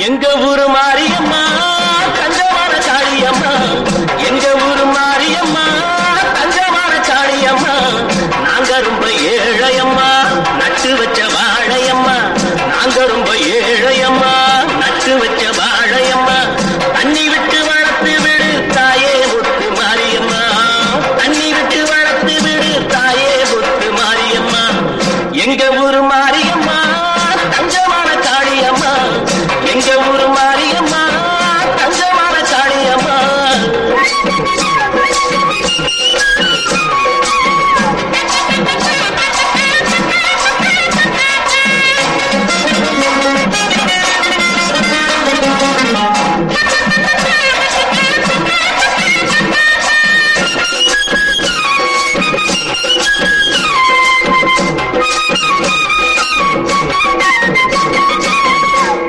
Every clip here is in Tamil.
எங்க ஊரு மாரியம்மா தஞ்சமான காளியம்மா, எங்க ஊரு மாரியம்மா தஞ்சமான காளியம்மா. நாங்க ரொம்ப ஏழையம்மா நட்டு வச்ச வாழையம்மா, நாங்க ரொம்ப ஏழையம்மா நட்டு வச்ச வாழையம்மா. தண்ணி விட்டு வளர்த்து விடு தாயே முத்து மாரியம்மா, தண்ணி விட்டு வளர்த்து விடு தாயே முத்து மாரியம்மா. எங்க ஊரு மாரியம்மா தஞ்சமான காளியம்மா, எங்க ஊரு மாரியம்மா தஞ்சமான காளியம்மா.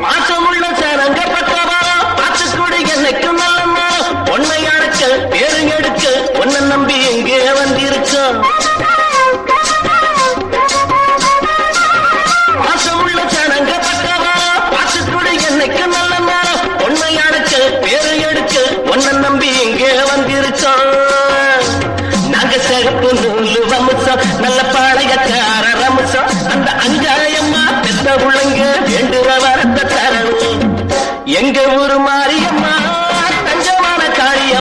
பாசமுள்ள சனங்க பக்கவா பாத்துக்குடி என்னைக்கும் நல்லம்மா, பொன்னை அடைக்க பேரு எடுக்க உன்னை நம்பி எங்கே வந்திருக்கோம். பாசமுள்ள சனங்க பக்கவா பாத்துக்குடி என்னைக்கும் நல்லம்மா, பொன்னை அடைக்க பேரு எடுக்க உன்னை நம்பி எங்கே வந்திருக்கோம். நாங்க சிகப்பு நூலு வம்சம் நல்ல பாளையக்கார ரம்சம், அந்த அங்காயம்மா பெத்த உள்ளங்க வேண்டுறவர்